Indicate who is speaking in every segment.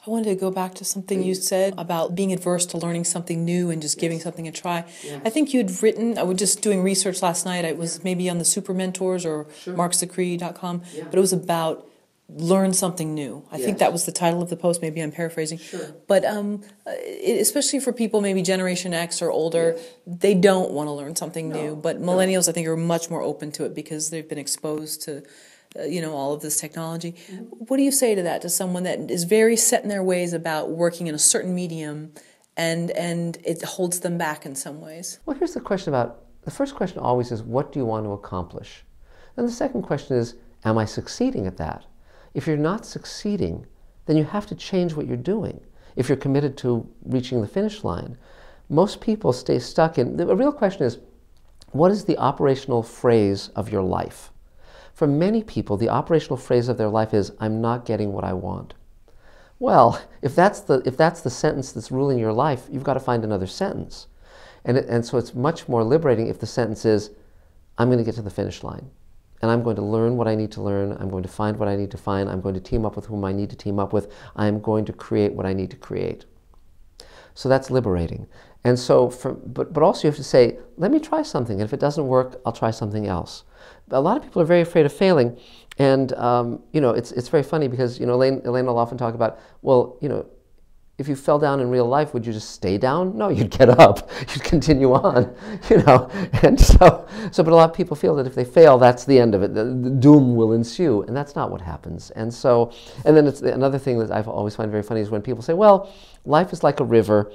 Speaker 1: I wanted to go back to something you said about being adverse to learning something new and just giving something a try. I think you'd written, I was just doing research last night, it was maybe on the Super Mentors or marczicree.com, but it was about learn something new. I think that was the title of the post, maybe I'm paraphrasing. But especially for people maybe Generation X or older, they don't want to learn something new. But millennials, I think, are much more open to it because they've been exposed to all of this technology. What do you say to that, to someone that is very set in their ways about working in a certain medium and it holds them back in some ways?
Speaker 2: Well, here's the question about, the first question always is, what do you want to accomplish? And the second question is, am I succeeding at that? If you're not succeeding, then you have to change what you're doing if you're committed to reaching the finish line. Most people stay stuck in, the real question is, what is the operational phrase of your life? For many people, the operational phrase of their life is, I'm not getting what I want. Well, if that's the sentence that's ruling your life, you've got to find another sentence. And so it's much more liberating if the sentence is, I'm going to get to the finish line. And I'm going to learn what I need to learn. I'm going to find what I need to find. I'm going to team up with whom I need to team up with. I'm going to create what I need to create. So that's liberating. And so, but also you have to say, let me try something. And if it doesn't work, I'll try something else. A lot of people are very afraid of failing. And, it's very funny because, Elaine will often talk about, well, if you fell down in real life, would you just stay down? No, you'd get up. You'd continue on, And but a lot of people feel that if they fail, that's the end of it. The doom will ensue, and that's not what happens. And then it's another thing that I've always find very funny is when people say, well, life is like a river,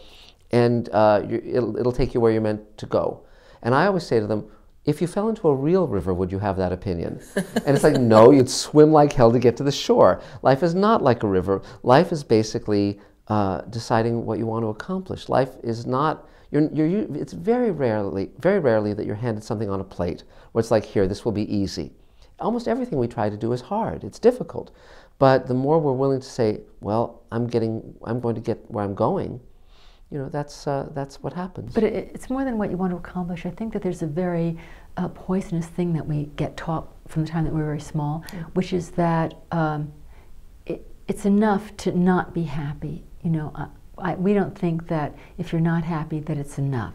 Speaker 2: and it'll take you where you're meant to go. And I always say to them, if you fell into a real river, would you have that opinion? And it's like, no, you'd swim like hell to get to the shore. Life is not like a river. Life is basically deciding what you want to accomplish. Life is not, it's very rarely that you're handed something on a plate where it's like, here, this will be easy. Almost everything we try to do is hard. It's difficult. But the more we're willing to say, well, I'm going to get where I'm going, that's what happens.
Speaker 3: But it's more than what you want to accomplish. I think that there's a very poisonous thing that we get taught from the time that we're very small, which is that it's enough to not be happy. We don't think that if you're not happy that it's enough.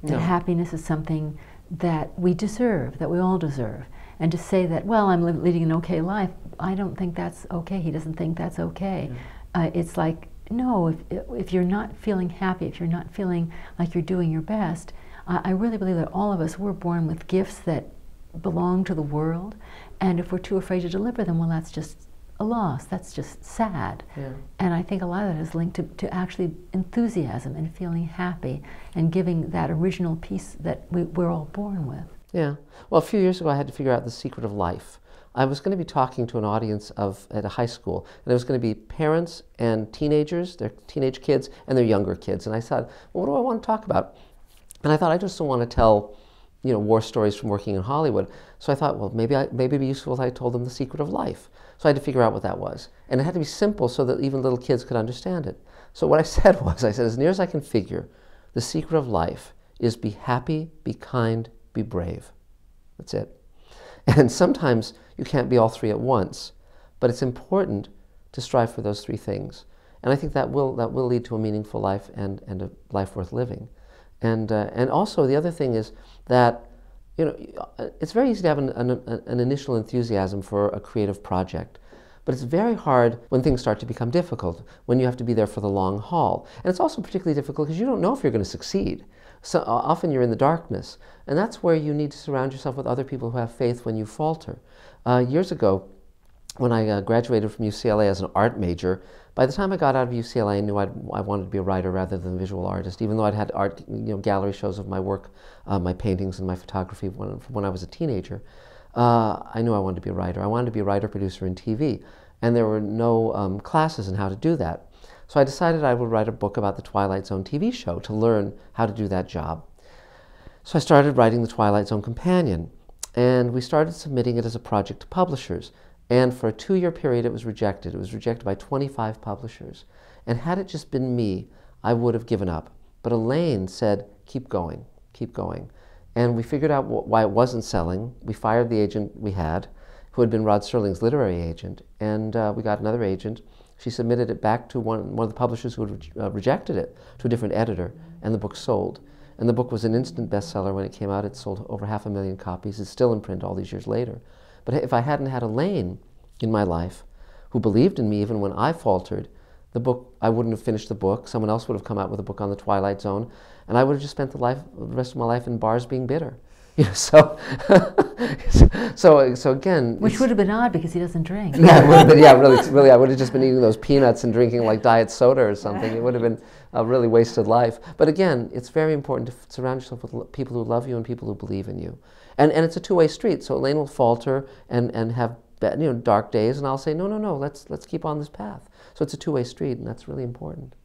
Speaker 3: That happiness is something that we deserve, that we all deserve. And to say that, well, I'm leading an okay life, I don't think that's okay. He doesn't think that's okay. It's like, no, if you're not feeling happy, if you're not feeling like you're doing your best, I really believe that all of us were born with gifts that belong to the world, and if we're too afraid to deliver them, well, that's just a loss. That's just sad. And I think a lot of that is linked to actually enthusiasm and feeling happy and giving that original piece that we're all born with.
Speaker 2: Yeah. Well, a few years ago I had to figure out the secret of life. I was going to be talking to an audience at a high school, and it was going to be parents and teenagers, their teenage kids, and their younger kids. And I thought, well, what do I want to talk about? And I thought, I just don't want to tell, war stories from working in Hollywood. So I thought, well, maybe it'd be useful if I told them the secret of life. So I had to figure out what that was. And it had to be simple so that even little kids could understand it. So what I said was, as near as I can figure, the secret of life is be happy, be kind, be brave. That's it. And sometimes you can't be all three at once, but it's important to strive for those three things. And I think that will lead to a meaningful life and a life worth living. And also the other thing is that it's very easy to have an initial enthusiasm for a creative project, but it's very hard when things start to become difficult, when you have to be there for the long haul. And it's also particularly difficult because you don't know if you're going to succeed. So often you're in the darkness, and that's where you need to surround yourself with other people who have faith when you falter. Years ago, when I graduated from UCLA as an art major, by the time I got out of UCLA, I knew I wanted to be a writer rather than a visual artist, even though I'd had art, gallery shows of my work, my paintings and my photography when I was a teenager. I knew I wanted to be a writer. I wanted to be a writer, producer in TV, and there were no classes in how to do that. So I decided I would write a book about the Twilight Zone TV show to learn how to do that job. So I started writing the Twilight Zone Companion, and we started submitting it as a project to publishers. And for a 2-year period, it was rejected. It was rejected by 25 publishers. And had it just been me, I would have given up. But Elaine said, keep going, keep going. And we figured out why it wasn't selling. We fired the agent we had, who had been Rod Serling's literary agent, and we got another agent. She submitted it back to one of the publishers who had rejected it, to a different editor, and the book sold. And the book was an instant bestseller when it came out. It sold over 500,000 copies. It's still in print all these years later. But if I hadn't had Elaine in my life, who believed in me even when I faltered, the book, I wouldn't have finished the book. Someone else would have come out with a book on the Twilight Zone, and I would have just spent the rest of my life in bars being bitter. You know, so again,
Speaker 3: which would have been odd because he doesn't drink.
Speaker 2: Yeah, it would have been, yeah, really, I would have just been eating those peanuts and drinking like diet soda or something. It would have been a really wasted life. But again, it's very important to surround yourself with people who love you and people who believe in you. And it's a two-way street. So Elaine will falter and have dark days, and I'll say, no, let's keep on this path. So it's a two-way street, and that's really important.